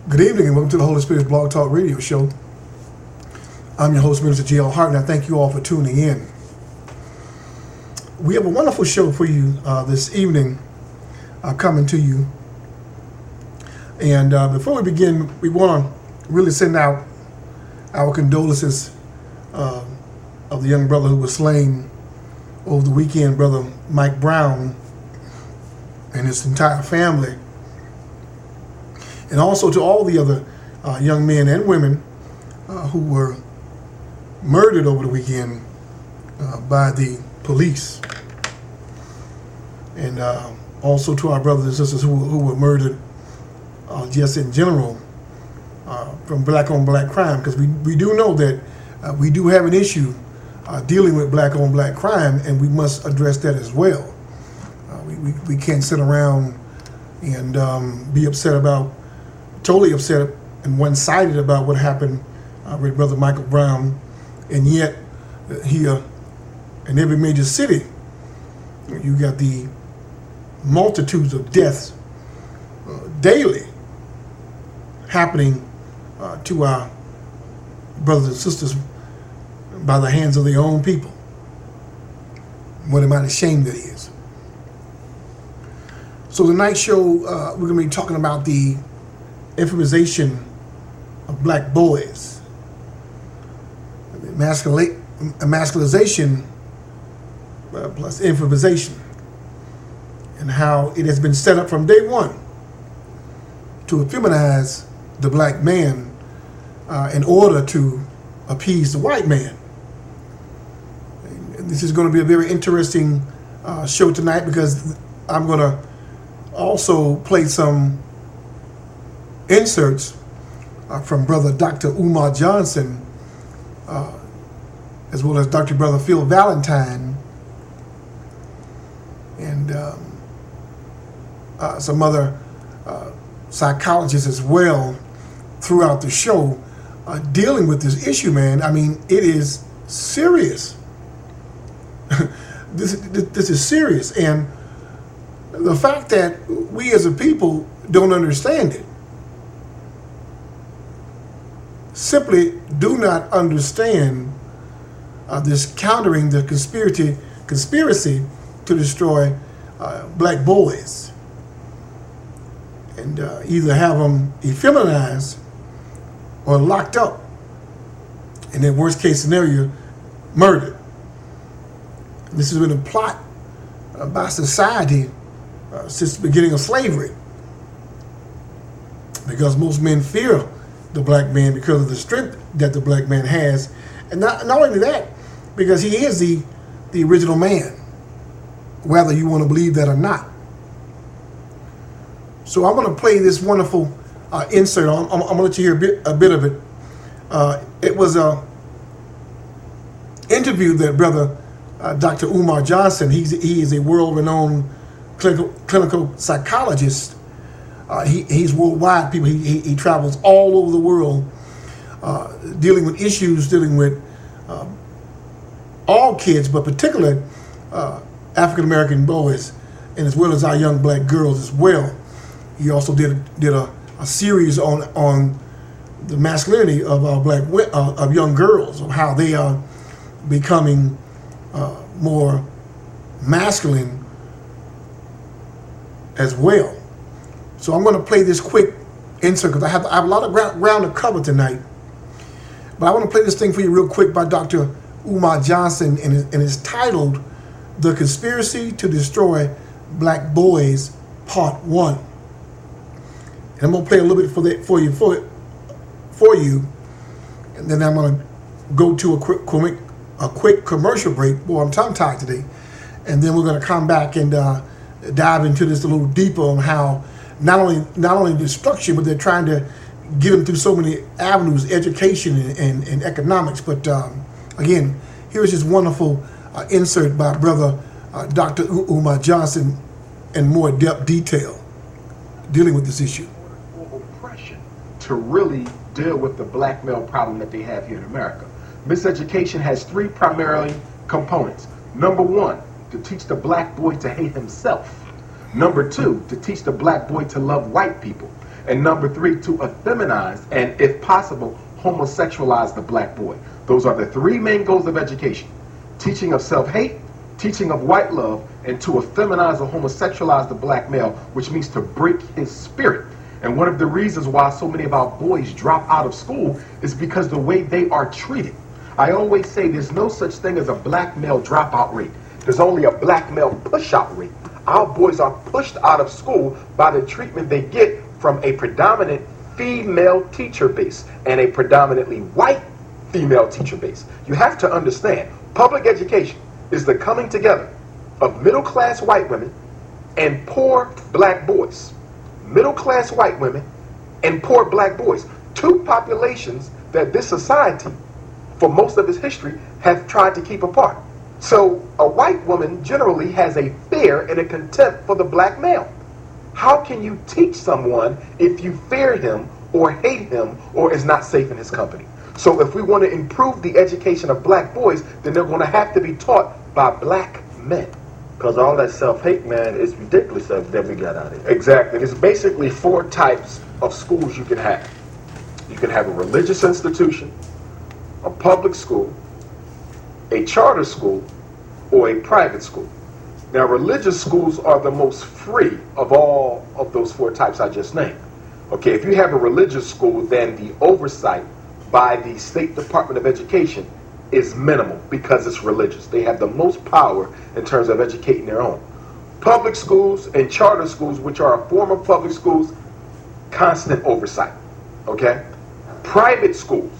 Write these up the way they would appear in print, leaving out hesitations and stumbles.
Good evening and welcome to the Holy Spirit's Blog Talk Radio Show. I'm your host, Minister G.L. Hart, and I thank you all for tuning in. We have a wonderful show for you this evening coming to you. And before we begin, we want to really send out our condolences of the young brother who was slain over the weekend, Brother Mike Brown and his entire family. And also to all the other young men and women who were murdered over the weekend by the police. And also to our brothers and sisters who were murdered just in general from black on black crime. Because we do know that we do have an issue dealing with black on black crime, and we must address that as well. We can't sit around and be totally upset and one-sided about what happened with Brother Michael Brown, and yet here in every major city you got the multitudes of deaths daily happening to our brothers and sisters by the hands of their own people. What a mighty shame that is. So tonight's show, we're going to be talking about the Effiminazation of black boys, emasculization plus Effiminazation, and how it has been set up from day one to effeminize the black man in order to appease the white man. And this is going to be a very interesting show tonight, because I'm going to also play some inserts from Brother Dr. Umar Johnson, as well as Dr. Brother Phil Valentine, and some other psychologists as well throughout the show, dealing with this issue, man. I mean, it is serious. This is serious, and the fact that we as a people don't understand it, simply do not understand this countering the conspiracy to destroy black boys, and either have them effeminized or locked up, and in worst case scenario, murdered. This has been a plot by society since the beginning of slavery, because most men fear the black man because of the strength that the black man has, and not only that, because he is the original man, whether you want to believe that or not. So I'm going to play this wonderful insert. I'm going to let you hear a bit of it. It was a interview that Brother Dr. Umar Johnson, he is a world-renowned clinical psychologist. He's worldwide. People. He travels all over the world, dealing with issues, dealing with all kids, but particularly African American boys, and as well as our young black girls as well. He also did a series on the masculinity of our of young girls, of how they are becoming more masculine as well. So I'm going to play this quick insert, because I have a lot of ground to cover tonight. But I want to play this thing for you real quick by Dr. Umar Johnson, and it's titled "The Conspiracy to Destroy Black Boys, Part 1." And I'm going to play a little bit for you, and then I'm going to go to a quick commercial break. Boy, I'm tongue-tied today. And then we're going to come back and dive into this a little deeper on how not only destruction, but they're trying to get them through so many avenues, education and economics. But again, here's this wonderful insert by Brother Dr. Umar Johnson in more depth detail dealing with this issue. Oppression to really deal with the black male problem that they have here in America. Miseducation has three primary components. Number one, to teach the black boy to hate himself. Number two, to teach the black boy to love white people. And number 3, to effeminize and, if possible, homosexualize the black boy. Those are the 3 main goals of education: teaching of self-hate, teaching of white love, and to effeminize or homosexualize the black male, which means to break his spirit. And one of the reasons why so many of our boys drop out of school is because the way they are treated. I always say there's no such thing as a black male dropout rate. There's only a black male push-out rate. Our boys are pushed out of school by the treatment they get from a predominant female teacher base and a predominantly white female teacher base. You have to understand, public education is the coming together of middle-class white women and poor black boys. Middle-class white women and poor black boys. 2 populations that this society, for most of its history, have tried to keep apart. So a white woman generally has a fear and a contempt for the black male. How can you teach someone if you fear him or hate him or is not safe in his company? So if we want to improve the education of black boys, then they're going to have to be taught by black men. Because all that self-hate, man, is ridiculous that we got out of here. Exactly. There's basically 4 types of schools you can have. You can have a religious institution, a public school, a charter school, or a private school. Now, religious schools are the most free of all of those 4 types I just named. Okay, if you have a religious school, then the oversight by the State Department of Education is minimal because it's religious. They have the most power in terms of educating their own. Public schools and charter schools, which are a form of public schools, constant oversight. Okay? Private schools,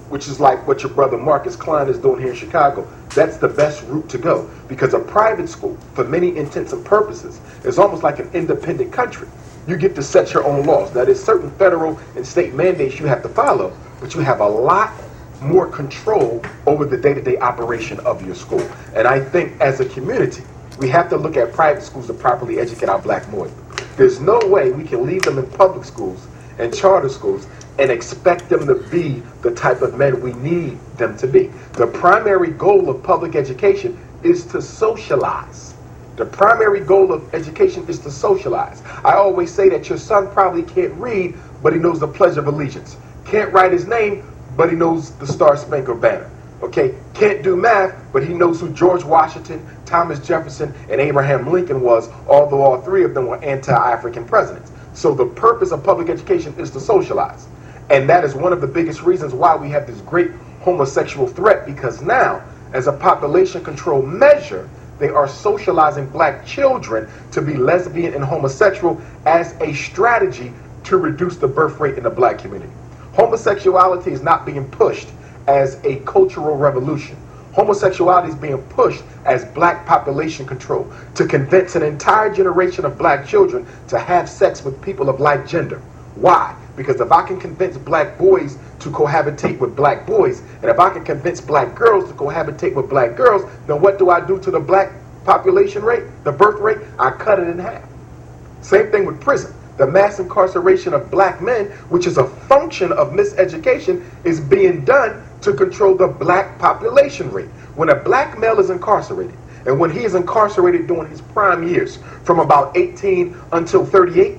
which is like what your brother Marcus Klein is doing here in Chicago, that's the best route to go, because a private school, for many intents and purposes, is almost like an independent country. You get to set your own laws. Now, there's certain federal and state mandates you have to follow, but you have a lot more control over the day-to-day operation of your school. And I think as a community, we have to look at private schools to properly educate our black boys. There's no way we can leave them in public schools and charter schools and expect them to be the type of men we need them to be. The primary goal of public education is to socialize. The primary goal of education is to socialize. I always say that your son probably can't read, but he knows the Pledge of Allegiance. Can't write his name, but he knows the Star-Spangled Banner. Okay, can't do math, but he knows who George Washington, Thomas Jefferson, and Abraham Lincoln was, although all 3 of them were anti-African presidents. So the purpose of public education is to socialize. And that is one of the biggest reasons why we have this great homosexual threat, because now, as a population control measure, they are socializing black children to be lesbian and homosexual as a strategy to reduce the birth rate in the black community. Homosexuality is not being pushed as a cultural revolution. Homosexuality is being pushed as black population control to convince an entire generation of black children to have sex with people of like gender. Why? Because if I can convince black boys to cohabitate with black boys, and if I can convince black girls to cohabitate with black girls, then what do I do to the black population rate, the birth rate? I cut it in half. Same thing with prison. The mass incarceration of black men, which is a function of miseducation, is being done to control the black population rate. When a black male is incarcerated, and when he is incarcerated during his prime years, from about 18 until 38,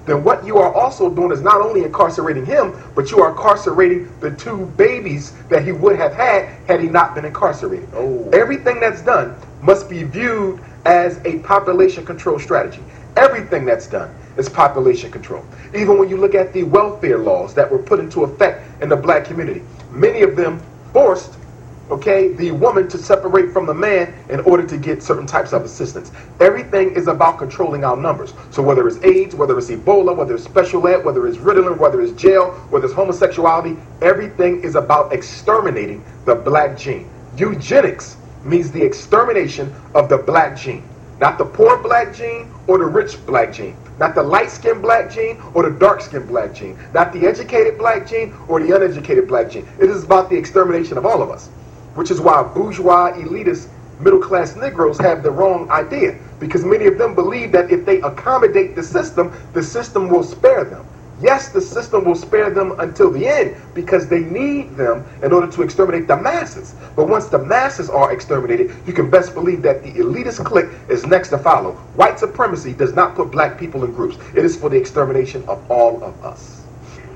then what you are also doing is not only incarcerating him, but you are incarcerating the 2 babies that he would have had he not been incarcerated. Everything that's done must be viewed as a population control strategy. Everything that's done is population control. Even when you look at the welfare laws that were put into effect in the black community, many of them forced, the woman to separate from the man in order to get certain types of assistance. Everything is about controlling our numbers. So whether it's AIDS, whether it's Ebola, whether it's special ed, whether it's Ritalin, whether it's jail, whether it's homosexuality, everything is about exterminating the black gene. Eugenics means the extermination of the black gene. Not the poor black gene or the rich black gene. Not the light-skinned black gene or the dark-skinned black gene. Not the educated black gene or the uneducated black gene. It is about the extermination of all of us. Which is why bourgeois, elitist, middle-class Negroes have the wrong idea. Because many of them believe that if they accommodate the system will spare them. Yes, the system will spare them until the end because they need them in order to exterminate the masses. But once the masses are exterminated, you can best believe that the elitist clique is next to follow. White supremacy does not put black people in groups. It is for the extermination of all of us.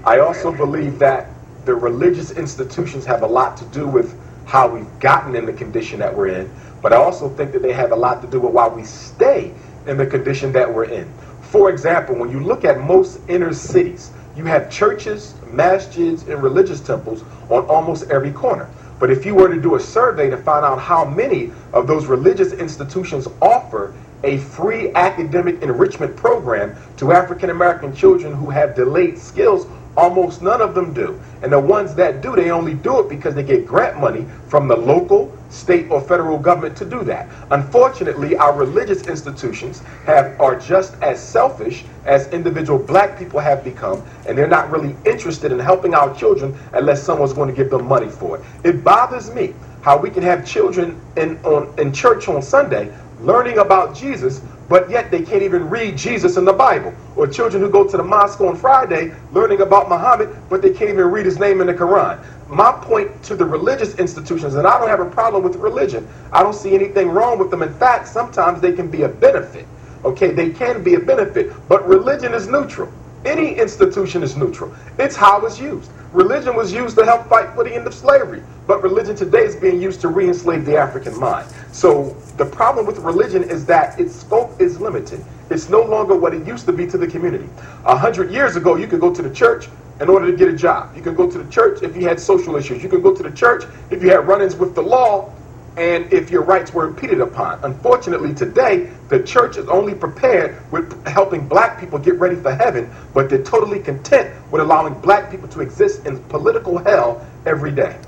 I also believe that the religious institutions have a lot to do with how we've gotten in the condition that we're in, but I also think that they have a lot to do with why we stay in the condition that we're in. For example, when you look at most inner cities, you have churches, masjids, and religious temples on almost every corner. But if you were to do a survey to find out how many of those religious institutions offer a free academic enrichment program to African American children who have delayed skills, almost none of them do. And the ones that do, they only do it because they get grant money from the local, state, or federal government to do that. Unfortunately, our religious institutions are just as selfish as individual black people have become, and they're not really interested in helping our children unless someone's going to give them money for it. It bothers me how we can have children in church on Sunday learning about Jesus, but yet they can't even read Jesus in the Bible. Or children who go to the mosque on Friday learning about Muhammad, but they can't even read his name in the Quran. My point to the religious institutions, and I don't have a problem with religion. I don't see anything wrong with them. In fact, sometimes they can be a benefit. Okay, they can be a benefit, but religion is neutral. Any institution is neutral. It's how it's used. Religion was used to help fight for the end of slavery, but religion today is being used to re-enslave the African mind. So the problem with religion is that its scope is limited. It's no longer what it used to be to the community. 100 years ago, you could go to the church in order to get a job. You could go to the church if you had social issues. You could go to the church if you had run-ins with the law and if your rights were impeded upon. Unfortunately, today, the church is only prepared with helping black people get ready for heaven, but they're totally content with allowing black people to exist in political hell every day.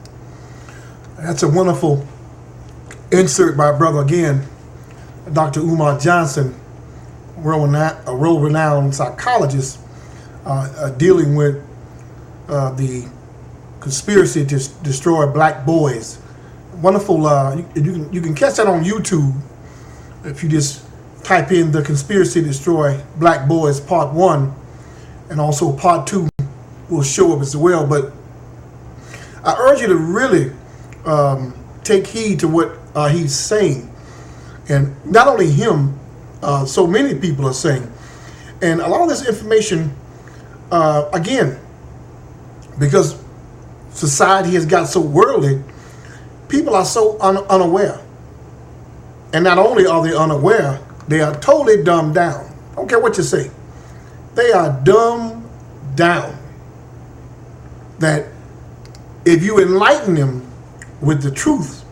That's a wonderful insert by brother again, Dr. Umar Johnson, a world-renowned psychologist dealing with the conspiracy to destroy black boys. Wonderful. You can catch that on YouTube if you just type in the conspiracy to destroy black boys part 1, and also part 2 will show up as well. But I urge you to really take heed to what he's saying, and not only him, so many people are saying. And a lot of this information, again, because society has got so worldly, people are so unaware. And not only are they unaware, they are totally dumbed down. I don't care what you say. They are dumbed down. That if you enlighten them with the truth,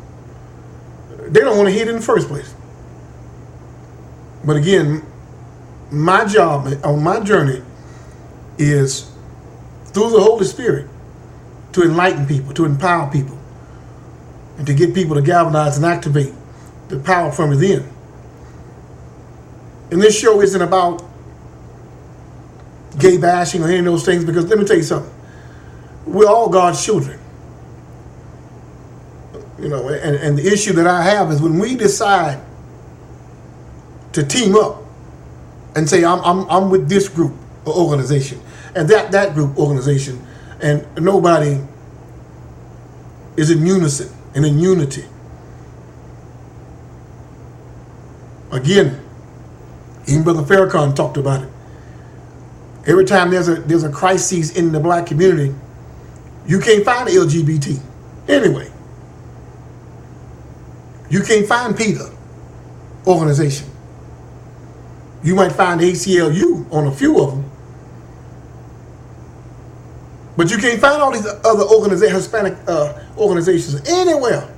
they don't want to hear it in the first place. But again, my job on my journey is through the Holy Spirit to enlighten people, to empower people, and to get people to galvanize and activate the power from within. And this show isn't about gay bashing or any of those things, because let me tell you something. We're all God's children. You know, and the issue that I have is when we decide to team up and say, I'm with this group or organization and that group organization, and nobody is in unison and in unity. Again, even Brother Farrakhan talked about it. Every time there's a crisis in the black community, you can't find the LGBT anyway. You can't find PETA organization. You might find ACLU on a few of them, but you can't find all these other Hispanic organizations anywhere.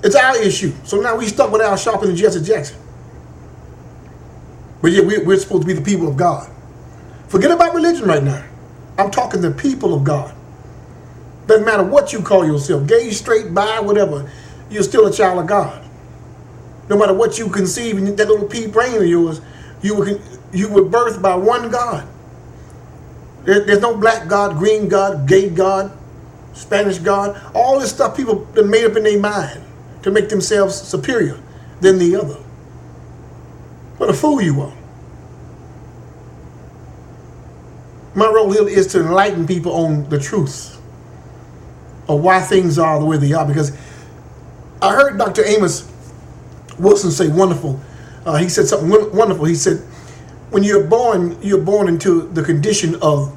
It's our issue. So now we stuck with Al Sharpton and Jesse Jackson. But yet we're supposed to be the people of God. Forget about religion right now. I'm talking the people of God. Doesn't matter what you call yourself, gay, straight, bi, whatever, you're still a child of God. No matter what you conceive in that little pea brain of yours, you were birthed by one God. There's no black God, green God, gay God, Spanish God. All this stuff people have made up in their mind to make themselves superior than the other. What a fool you are. My role here is to enlighten people on the truth of why things are the way they are. Because I heard Dr. Amos Wilson say wonderful. He said something wonderful. He said, when you're born into the condition of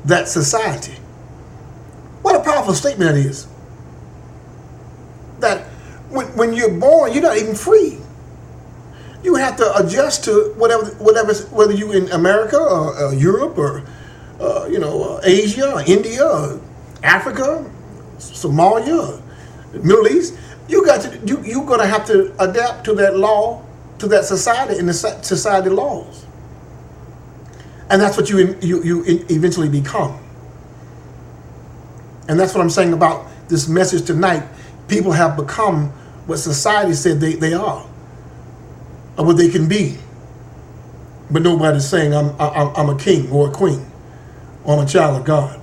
that society. What a powerful statement that is. That when you're born, you're not even free. You have to adjust to whether you in America or Europe or Asia or India or Africa, Somalia, Middle East. You're gonna have to adapt to that law, to that society and the society laws, and that's what you eventually become. And that's what I'm saying about this message tonight. People have become what society said they are, or what they can be. But nobody's saying I'm a king or a queen, or I'm a child of God.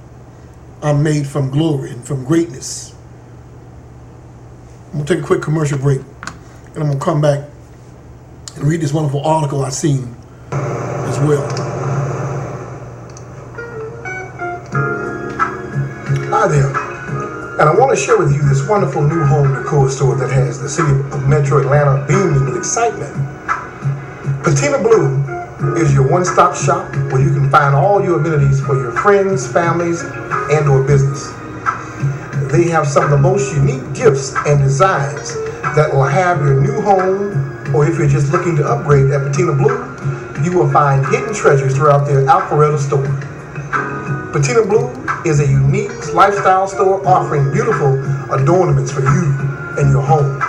I'm made from glory and from greatness. I'm gonna take a quick commercial break, and I'm gonna come back and read this wonderful article I've seen as well. Hi there, and I want to share with you this wonderful new home decor store that has the city of Metro Atlanta beaming with excitement. Patina Blue is your one-stop shop where you can find all your amenities for your friends, families, and or business. They have some of the most unique gifts and designs that will have your new home, or if you're just looking to upgrade at Patina Blue, you will find hidden treasures throughout their Alpharetta store. Patina Blue is a unique lifestyle store offering beautiful adornments for you and your home.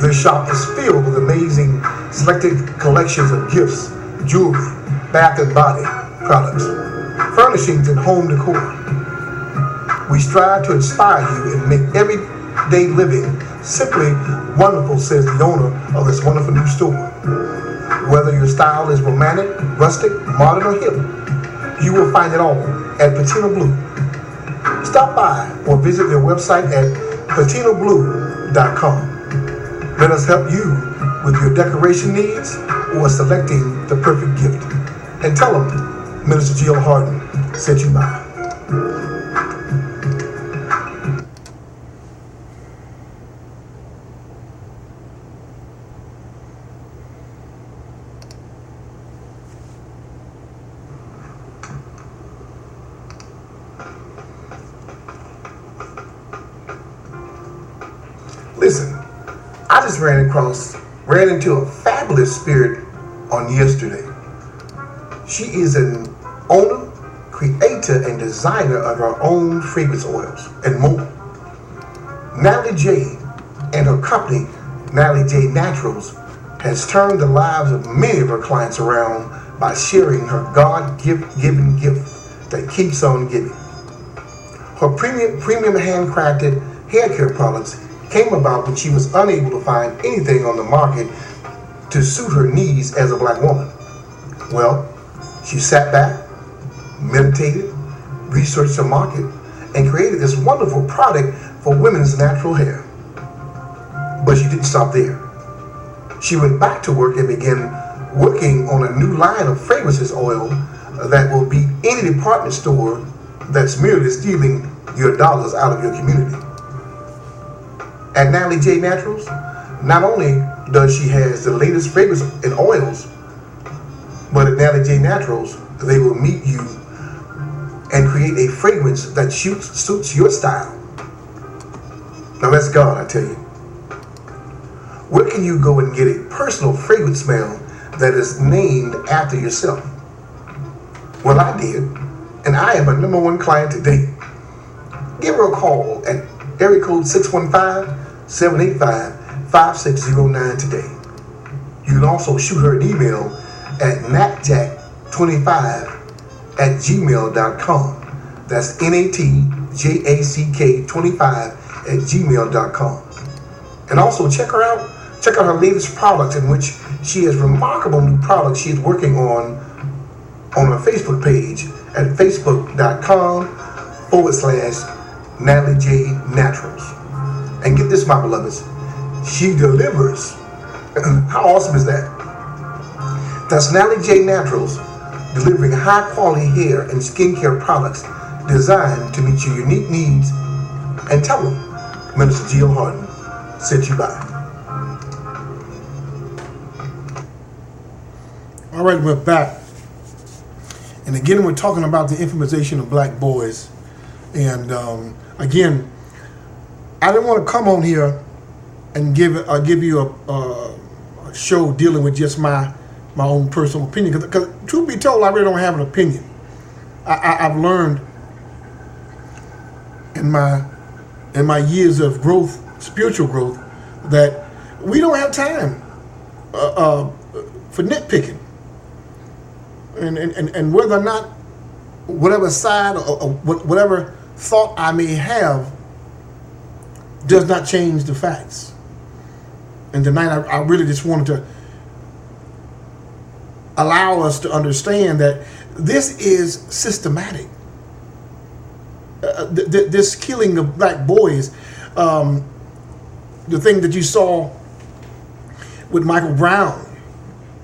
Their shop is filled with amazing selected collections of gifts, jewelry, bath and body products, furnishings, and home decor. We strive to inspire you and make everyday living simply wonderful, says the owner of this wonderful new store. Whether your style is romantic, rustic, modern, or hip, you will find it all at Patina Blue. Stop by or visit their website at patinablue.com. Let us help you with your decoration needs or selecting the perfect gift. And tell them Minister Jill Harden sent you by. Listen, I just ran into a fabulous spirit on yesterday. She is an owner, creator, and designer of her own fragrance oils and more. Natalie J and her company, Natalie J Naturals, has turned the lives of many of her clients around by sharing her God-given gift that keeps on giving. Her premium handcrafted hair care products came about when she was unable to find anything on the market to suit her needs as a black woman. Well, she sat back, meditated, researched the market, and created this wonderful product for women's natural hair. But she didn't stop there. She went back to work and began working on a new line of fragrances oil that will beat any department store that's merely stealing your dollars out of your community. At Natalie J Naturals, not only does she has the latest fragrance and oils, but at Natalie J Naturals, they will meet you and create a fragrance that suits your style. Now that's God, I tell you. Where can you go and get a personal fragrance smell that is named after yourself? Well, I did, and I am a #1 client today. Give her a call at area code 615-785-5609 today. You can also shoot her an email at natjack25@gmail.com. That's natjack25@gmail.com. And also check her latest products, in which she has remarkable new products she is working on her Facebook page at facebook.com/Natalie J Naturals. And get this, my beloveds, she delivers. How awesome is that? That's Natalie J Naturals, delivering high-quality hair and skincare products designed to meet your unique needs. And tell them Minister Jill Harden sent you by. All right, we're back. And again, we're talking about the infamization of black boys. And again, I didn't want to come on here and give you a show dealing with just my own personal opinion. Because truth be told, I really don't have an opinion. I've learned in my years of growth, spiritual growth, that we don't have time for nitpicking. And whether or not whatever side or whatever thought I may have does not change the facts. And tonight I really just wanted to allow us to understand that this is systematic. This killing of black boys, the thing that you saw with Michael Brown,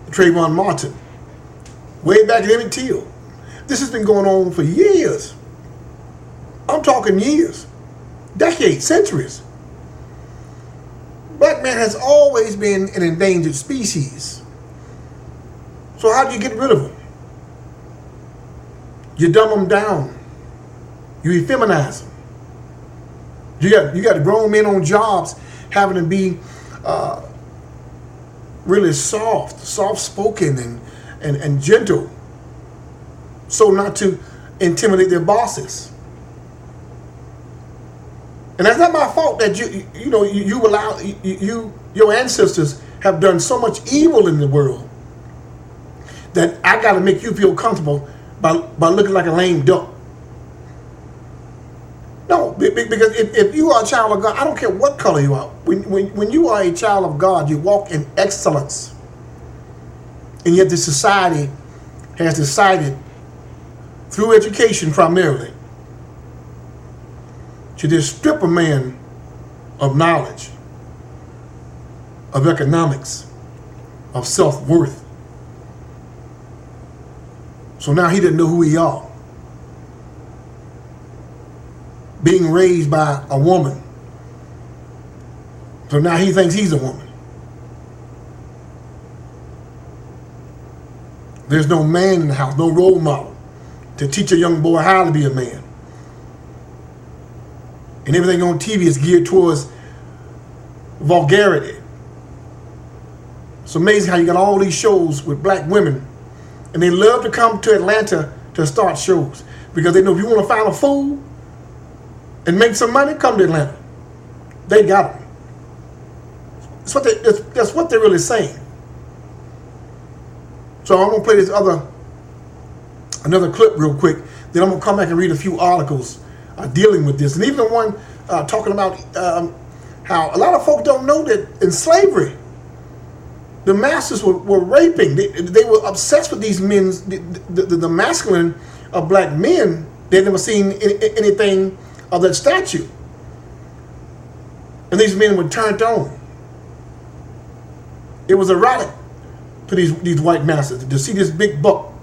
Trayvon Martin, way back at Emmett Till. This has been going on for years. I'm talking years, decades, centuries. Black man has always been an endangered species. So how do you get rid of them? You dumb them down. You effeminize them. You got grown men on jobs having to be really soft-spoken and gentle, so not to intimidate their bosses. And that's not my fault that you allow your ancestors have done so much evil in the world that I got to make you feel comfortable by looking like a lame duck. No, because if you are a child of God, I don't care what color you are. When you are a child of God, you walk in excellence. And yet this society has decided, through education primarily, to just strip a man of knowledge, of economics, of self-worth. So now he didn't know who he are. Being raised by a woman. So now he thinks he's a woman. There's no man in the house, no role model to teach a young boy how to be a man. And everything on TV is geared towards vulgarity. It's amazing how you got all these shows with black women, and they love to come to Atlanta to start shows because they know if you want to find a fool and make some money, come to Atlanta. They got them. That's what they're really saying. So I'm gonna play another clip real quick. Then I'm gonna come back and read a few articles dealing with this, and even one talking about how a lot of folk don't know that in slavery, the masters were raping. They were obsessed with these men, the masculine of black men. They'd never seen anything of that statue, and these men were turned on. It was erotic to these white masters to see this big buck.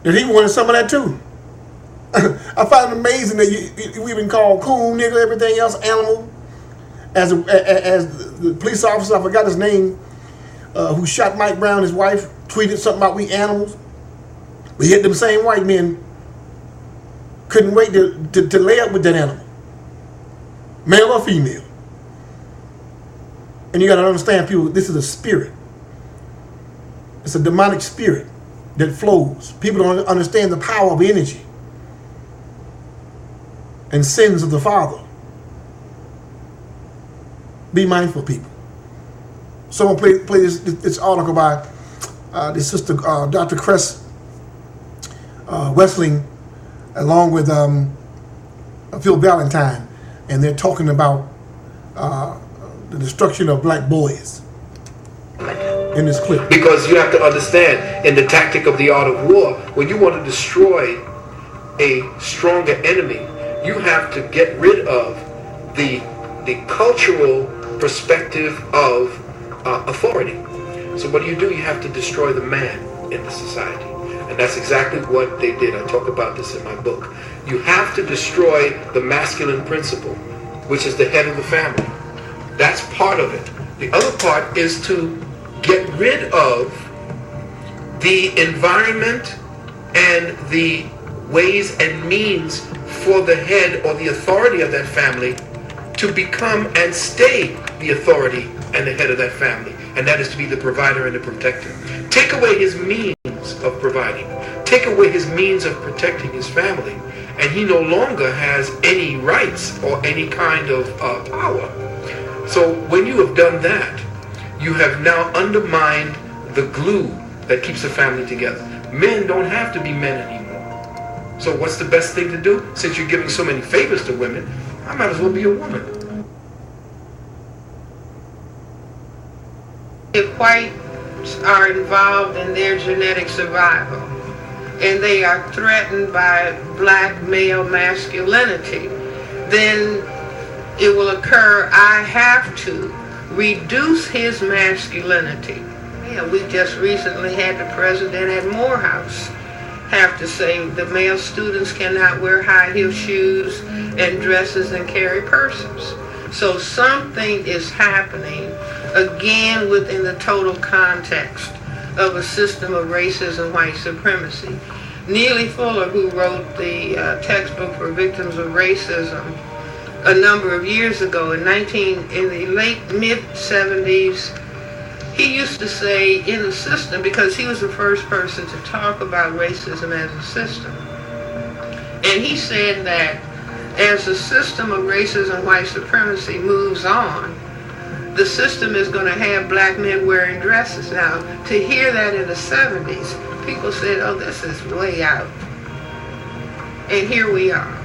That he wanted some of that too. I find it amazing that we even call coon, nigga, everything else animal. As the police officer, I forgot his name, who shot Mike Brown, his wife, tweeted something about we animals. But yet them same white men couldn't wait to lay up with that animal, male or female. And you got to understand, people, this is a spirit. It's a demonic spirit that flows. People don't understand the power of energy and sins of the Father. Be mindful, people. So I'm going to play this article by this sister, Dr. Cress Wessling, along with Phil Valentine, and they're talking about the destruction of black boys in this clip. Because you have to understand, in the tactic of the art of war, when you want to destroy a stronger enemy, you have to get rid of the cultural perspective of authority. So what do? You have to destroy the man. in the society. And that's exactly what they did. I talk about this in my book. You have to destroy the masculine principle, which is the head of the family. That's part of it. The other part is to get rid of the environment and the ways and means for the head or the authority of that family to become and stay the authority and the head of that family. And that is to be the provider and the protector. Take away his means of providing. Take away his means of protecting his family. And he no longer has any rights or any kind of power. So when you have done that, you have now undermined the glue that keeps a family together. Men don't have to be men anymore. So what's the best thing to do? Since you're giving so many favors to women, I might as well be a woman. If whites are involved in their genetic survival and they are threatened by black male masculinity, then it will occur, I have to reduce his masculinity. Yeah, we just recently had the president at Morehouse have to say the male students cannot wear high heel shoes and dresses and carry purses. So something is happening, again, within the total context of a system of racism, white supremacy. Neely Fuller, who wrote the textbook for victims of racism a number of years ago, in the late mid-70s, he used to say in the system, because he was the first person to talk about racism as a system, and he said that as the system of racism, white supremacy moves on, the system is going to have black men wearing dresses. Now, to hear that in the 70s, people said, oh, this is way out. And here we are.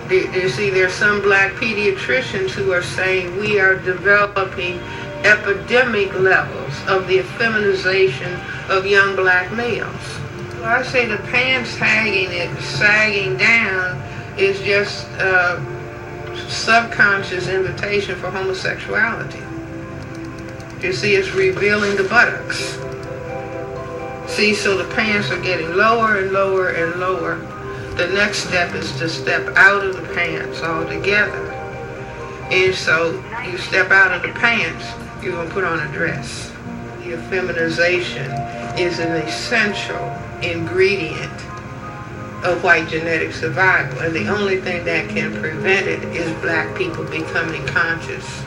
You see, there's some black pediatricians who are saying we are developing epidemic levels of the effeminization of young black males. Well, I say the pants sagging down is just subconscious invitation for homosexuality. You see, it's revealing the buttocks. See, so the pants are getting lower and lower and lower. The next step is to step out of the pants altogether. And so you step out of the pants, you're going to put on a dress. The effeminization is an essential ingredient of white genetic survival, and the only thing that can prevent it is black people becoming conscious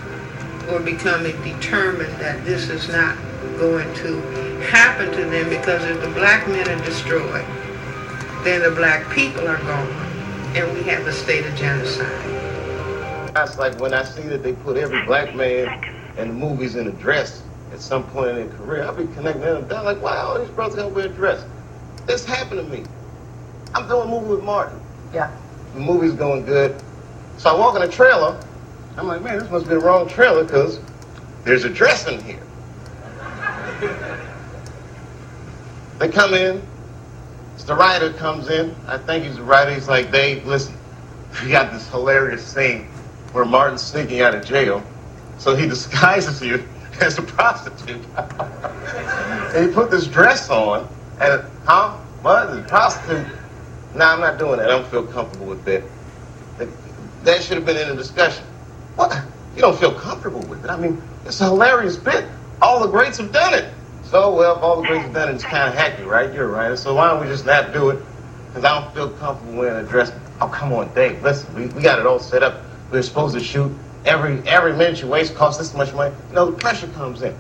or becoming determined that this is not going to happen to them, because if the black men are destroyed, then the black people are gone, and we have a state of genocide. That's like when I see that they put every black man in the movies in a dress at some point in their career, I'll be connecting them down like, wow, these brothers gotta wear a dress. This happened to me. I'm doing a movie with Martin. Yeah. The movie's going good. So I walk in a trailer. I'm like, man, this must be the wrong trailer because there's a dress in here. They come in. The writer comes in. I think he's the writer. He's like, Dave, listen, we got this hilarious scene where Martin's sneaking out of jail. So he disguises you as a prostitute. And he put this dress on. And, what? The prostitute? Nah, I'm not doing that. I don't feel comfortable with that. That should have been in the discussion. What? You don't feel comfortable with it? I mean, it's a hilarious bit. All the greats have done it. So, well, if all the greats have done it, it's kind of hacky, right? You're right. So why don't we just not do it? Because I don't feel comfortable wearing a dress. Oh, come on, Dave. Listen, we got it all set up. We're supposed to shoot. Every minute you waste costs this much money. You know, the pressure comes in.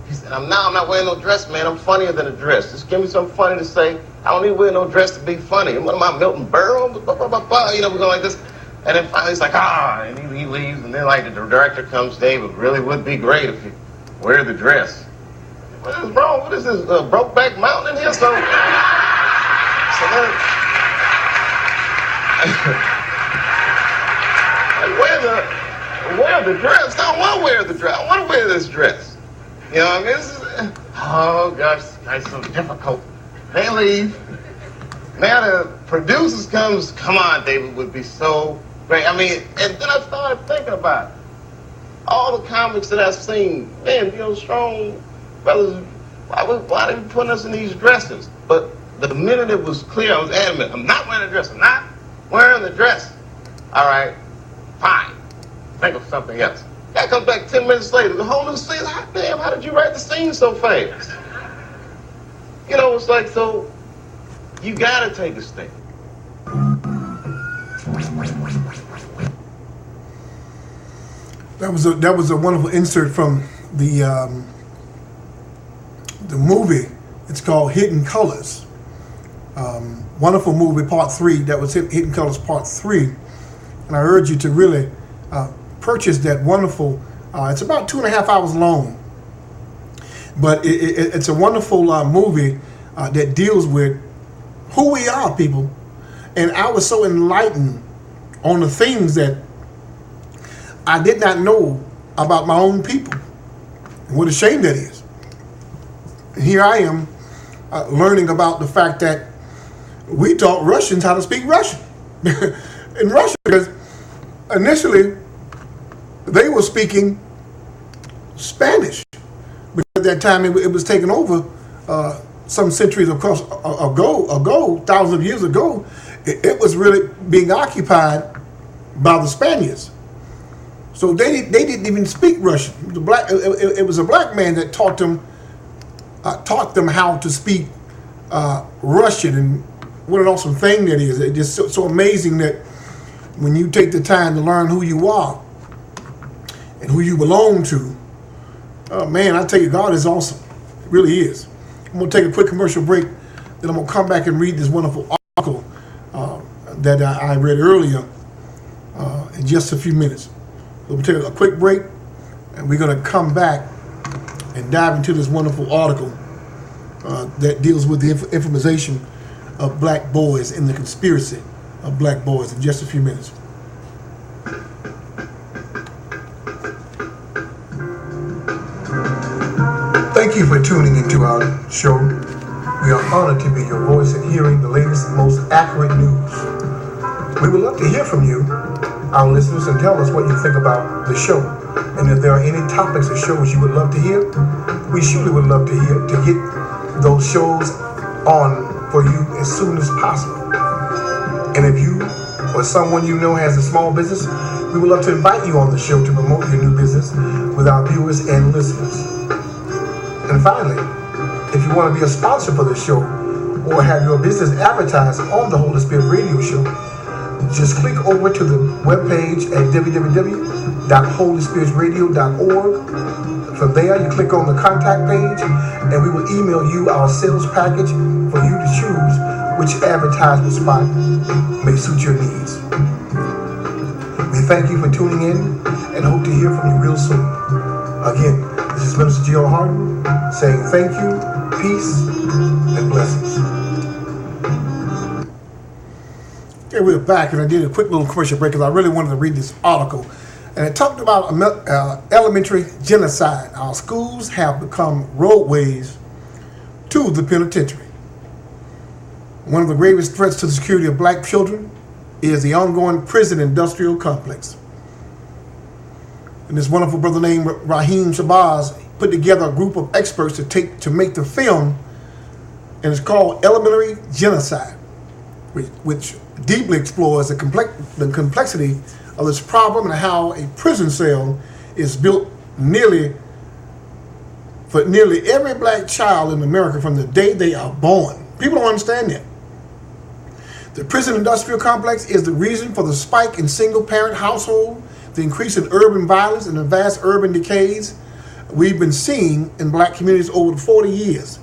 He said, I'm not wearing no dress, man. I'm funnier than a dress. Just give me something funny to say. I don't need to wear no dress to be funny. What am I, Milton Berle? You know, we're going like this. And then finally he's like, and he leaves. And then like the director comes, Dave, it really would be great if you wear the dress. What is wrong? What is this, Brokeback Mountain in here? So then, wear the dress. I don't want to wear the dress. I want to wear this dress. You know what I mean? This is, oh gosh, it's so difficult. They leave. Now the producers come on, David, would be so great. I mean, and then I started thinking about it. All the comics that I've seen, man, you know, strong brothers Why are they putting us in these dresses? But the minute it was clear, I was adamant. I'm not wearing a dress. I'm not wearing the dress. All right, fine. Think of something else. Guy comes back 10 minutes later. The whole new scene. Damn, how did you write the scene so fast? You know, it's like, so you gotta take a stand. That was a wonderful insert from the movie. It's called Hidden Colors. Wonderful movie, Part 3. That was Hidden Colors Part 3. And I urge you to really purchase that wonderful. It's about 2.5 hours long. But it's a wonderful movie that deals with who we are, people. And I was so enlightened on the things that I did not know about my own people. And what a shame that is. And here I am learning about the fact that we taught Russians how to speak Russian in Russia, because initially they were speaking Spanish. But at that time it was taken over some centuries ago, thousands of years ago. It was really being occupied by the Spaniards. So they didn't even speak Russian. It was a black man that taught them how to speak Russian. And what an awesome thing that is. It's just so amazing that when you take the time to learn who you are and who you belong to, oh man, I tell you, God is awesome. It really is. I'm going to take a quick commercial break, then I'm going to come back and read this wonderful article that I read earlier in just a few minutes. So we'll take a quick break, and we're going to come back and dive into this wonderful article that deals with the Effiminazation of black boys and the conspiracy of black boys in just a few minutes. Thank you for tuning into our show. We are honored to be your voice and hearing the latest and most accurate news. We would love to hear from you, our listeners, and tell us what you think about the show. And if there are any topics or shows you would love to hear, we surely would love to get those shows on for you as soon as possible. And if you or someone you know has a small business, we would love to invite you on the show to promote your new business with our viewers and listeners. And finally, if you want to be a sponsor for the show or have your business advertised on the Holy Spirit Radio Show, just click over to the webpage at www.holyspiritsradio.org. From there, you click on the contact page, and we will email you our sales package for you to choose which advertisement spot may suit your needs. We thank you for tuning in and hope to hear from you real soon. Again, this is Minister G.O. Harden saying thank you, peace, and blessings. Okay, we're back, and I did a quick little commercial break because I really wanted to read this article. And it talked about elementary genocide. Our schools have become roadways to the penitentiary. One of the gravest threats to the security of black children is the ongoing prison industrial complex. And this wonderful brother named Raheem Shabazz put together a group of experts to make the film, and it's called Elementary Genocide, which deeply explores the complexity of this problem and how a prison cell is built for nearly every black child in America from the day they are born. People don't understand that. The prison industrial complex is the reason for the spike in single-parent household, the increase in urban violence, and the vast urban decays we've been seeing in black communities over 40 years.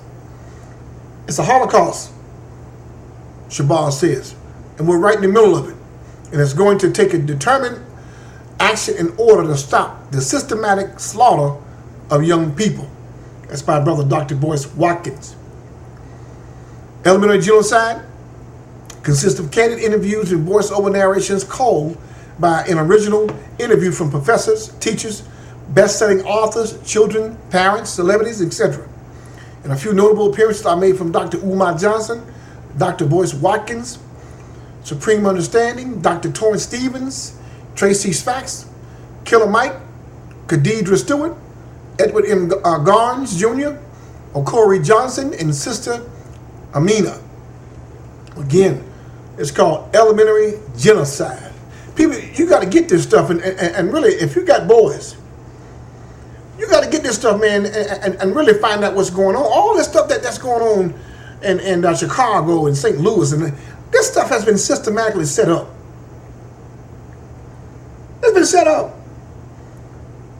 It's a Holocaust, Shabazz says, and we're right in the middle of it. And it's going to take a determined action in order to stop the systematic slaughter of young people. That's by Brother Dr. Boyce Watkins. Elementary genocide consists of candid interviews and voice-over narrations called by an original interview from professors, teachers, best-selling authors, children, parents, celebrities, etc. And a few notable appearances are made from Dr. Umar Johnson, Dr. Boyce Watkins, Supreme Understanding, Dr. Torrance Stevens, Tracy Sfax, Killer Mike, Khadidra Stewart, Edward M. Garnes Jr., O'Corey Johnson and Sister Amina. Again, it's called elementary genocide. People, you got to get this stuff, and really, if you got boys, you got to get this stuff, man, and really find out what's going on. All this stuff that's going on in Chicago and St. Louis, and this stuff has been systematically set up. It's been set up.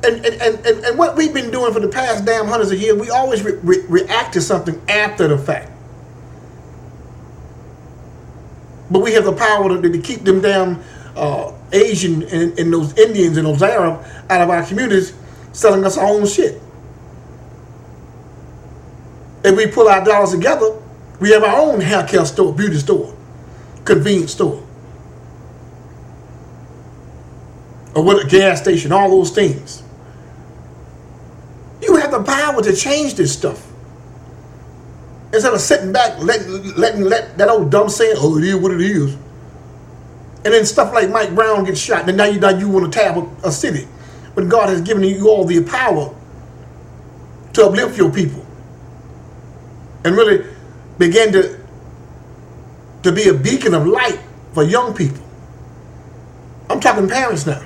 And what we've been doing for the past damn hundreds of years, we always react to something after the fact. But we have the power to keep them damn Asian and those Indians and those Arab out of our communities selling us our own shit. If we pull our dollars together, we have our own hair care store, beauty store, convenience store, or what, a gas station, all those things. You have the power to change this stuff. Instead of sitting back, letting that old dumb saying, oh, it is what it is. And then stuff like Mike Brown gets shot, and now you want to tab a city. But God has given you all the power to uplift your people and really begin to be a beacon of light for young people. I'm talking parents now.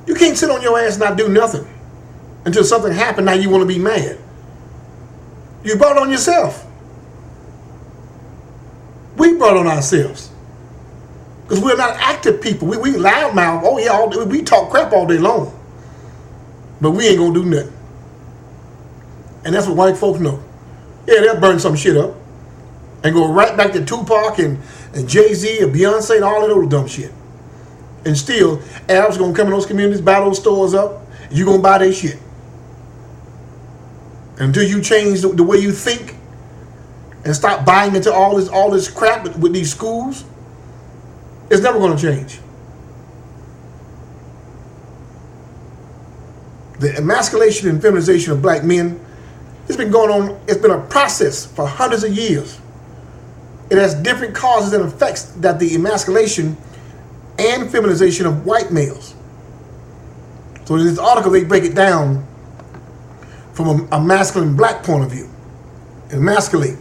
You can't sit on your ass and not do nothing until something happened. Now you want to be mad. You brought on yourself. We brought on ourselves. Because we're not active people. We loudmouth. Oh yeah, we talk crap all day long. But we ain't going to do nothing. And that's what white folks know. Yeah, they'll burn some shit up and go right back to Tupac and Jay-Z and Beyonce and all that other dumb shit. And still, Arabs going to come in those communities, buy those stores up, and you're going to buy their shit. Until you change the way you think and stop buying into all this crap with these schools, it's never going to change. The emasculation and feminization of black men, it's been going on, it's been a process for hundreds of years. It has different causes and effects that the emasculation and feminization of white males. So in this article, they break it down from a masculine black point of view. Emasculate.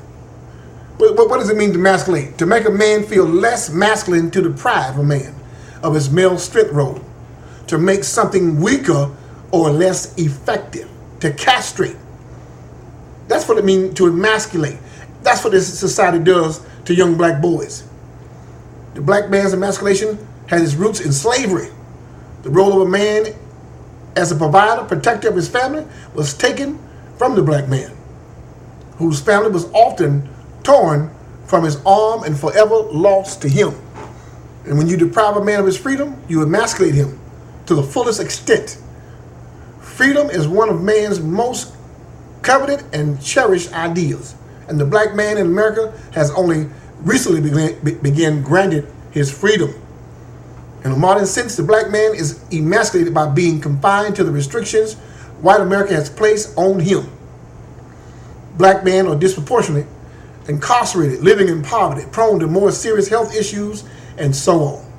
But what does it mean to emasculate? To make a man feel less masculine, to deprive a man of his male strength role. To make something weaker or less effective. To castrate. That's what it means to emasculate. That's what this society does to young black boys. The black man's emasculation has its roots in slavery. The role of a man as a provider, protector of his family, was taken from the black man, whose family was often torn from his arm and forever lost to him. And when you deprive a man of his freedom, you emasculate him to the fullest extent. Freedom is one of man's most coveted and cherished ideals, and the black man in America has only recently began granted his freedom. In a modern sense, the black man is emasculated by being confined to the restrictions white America has placed on him. Black men are disproportionately incarcerated, living in poverty, prone to more serious health issues, and so on.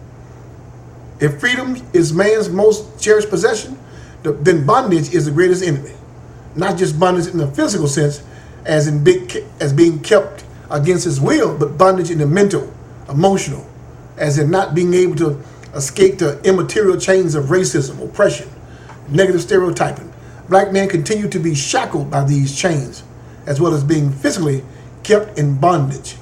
If freedom is man's most cherished possession, then bondage is the greatest enemy. Not just bondage in the physical sense, as being kept against his will, but bondage in the mental, emotional, as in not being able to escape the immaterial chains of racism, oppression, negative stereotyping. Black men continue to be shackled by these chains, as well as being physically kept in bondage.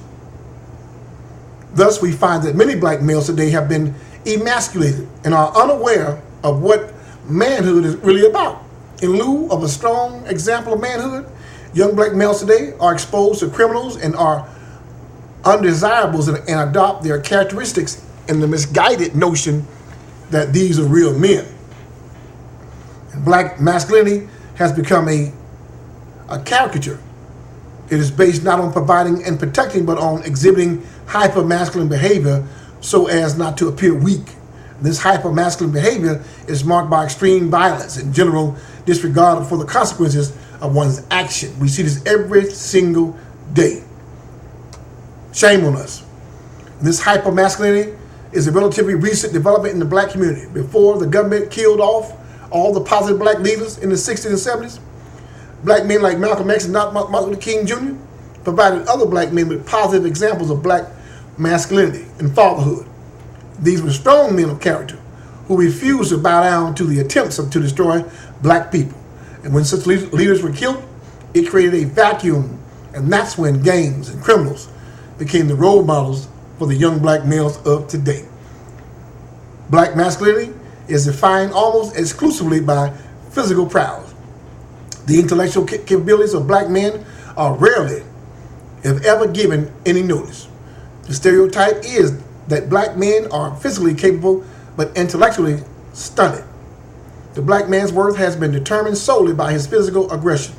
Thus, we find that many black males today have been emasculated and are unaware of what manhood is really about. In lieu of a strong example of manhood, young black males today are exposed to criminals and are undesirables and adopt their characteristics in the misguided notion that these are real men. And black masculinity has become a caricature. It is based not on providing and protecting, but on exhibiting hyper-masculine behavior so as not to appear weak. This hyper-masculine behavior is marked by extreme violence and general disregard for the consequences of one's action. We see this every single day. Shame on us. This hyper-masculinity is a relatively recent development in the black community. Before the government killed off all the positive black leaders in the 60s and 70s, Black men like Malcolm X and Martin Luther King Jr. provided other black men with positive examples of black masculinity and fatherhood. These were strong men of character who refused to bow down to the attempts to destroy black people. And when such leaders were killed, it created a vacuum, and that's when gangs and criminals became the role models for the young black males of today. Black masculinity is defined almost exclusively by physical prowess. The intellectual capabilities of black men are rarely, if ever, given any notice. The stereotype is that black men are physically capable but intellectually stunted. The black man's worth has been determined solely by his physical aggression.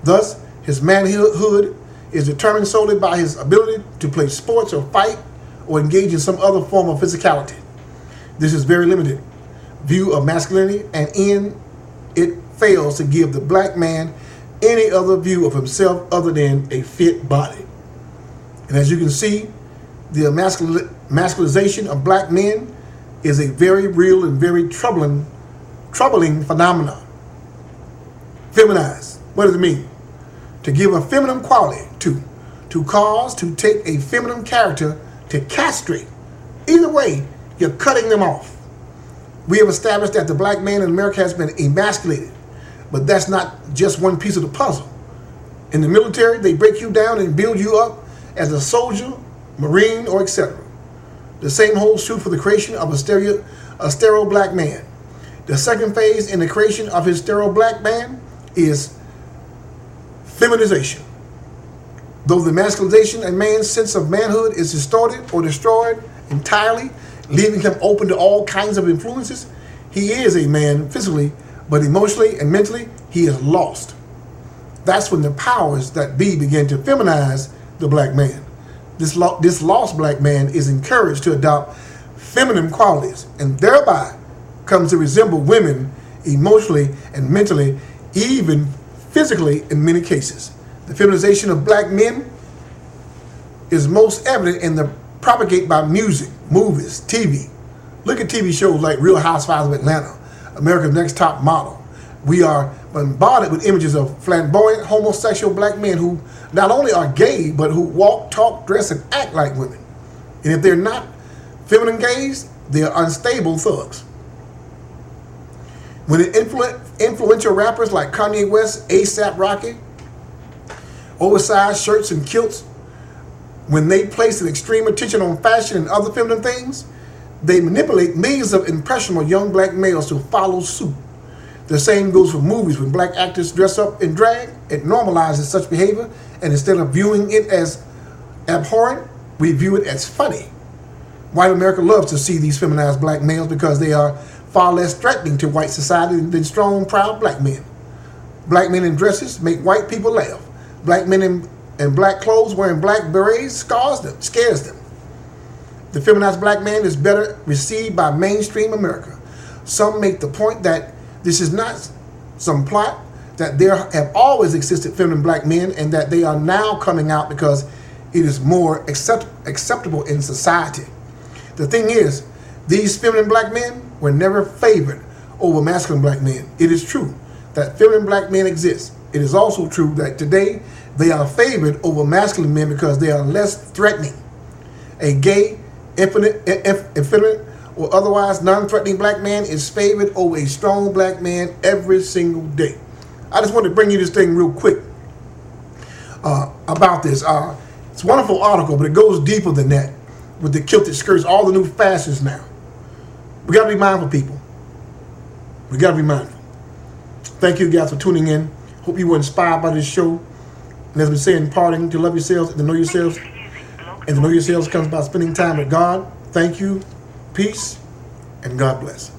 Thus, his manhood is determined solely by his ability to play sports or fight or engage in some other form of physicality. This is very limited view of masculinity, and in it fails to give the black man any other view of himself other than a fit body. And as you can see, the masculization of black men is a very real and very troubling phenomenon. Feminize. What does it mean? To give a feminine quality to cause, to take a feminine character, to castrate. Either way, you're cutting them off. We have established that the black man in America has been emasculated, but that's not just one piece of the puzzle. In the military, they break you down and build you up as a soldier, Marine, or etc. The same holds true for the creation of a sterile black man. The second phase in the creation of his sterile black man is feminization. Though the masculinization of man's sense of manhood is distorted or destroyed entirely, leaving him open to all kinds of influences, he is a man physically, but emotionally and mentally, he is lost. That's when the powers that be begin to feminize the black man. This lost black man is encouraged to adopt feminine qualities and thereby comes to resemble women emotionally and mentally, even physically in many cases. The feminization of black men is most evident in the propagated by music, movies, TV. Look at TV shows like Real Housewives of Atlanta, America's Next Top Model. We are bombarded with images of flamboyant homosexual black men who not only are gay, but who walk, talk, dress, and act like women. And if they're not feminine gays, they're unstable thugs. When influential rappers like Kanye West, A$AP Rocky, oversized shirts and kilts, when they place an extreme attention on fashion and other feminine things, they manipulate millions of impressionable young black males to follow suit. The same goes for movies. When black actors dress up in drag, it normalizes such behavior, and instead of viewing it as abhorrent, we view it as funny. White America loves to see these feminized black males because they are far less threatening to white society than strong, proud black men. Black men in dresses make white people laugh. Black men in black clothes wearing black berets scares them. The feminized black man is better received by mainstream America. Some make the point that this is not some plot, that there have always existed feminine black men and that they are now coming out because it is more acceptable in society. The thing is, these feminine black men were never favored over masculine black men. It is true that feminine black men exist. It is also true that today they are favored over masculine men because they are less threatening. A gay, effeminate, or otherwise non-threatening black man is favored over a strong black man every single day. I just want to bring you this thing real quick about this. It's a wonderful article, but it goes deeper than that with the kilted skirts, all the new fashions now. We got to be mindful, people. We got to be mindful. Thank you guys for tuning in. Hope you were inspired by this show. And as we say in parting, to love yourselves and to know yourselves. And to know yourselves comes by spending time with God. Thank you. Peace. And God bless.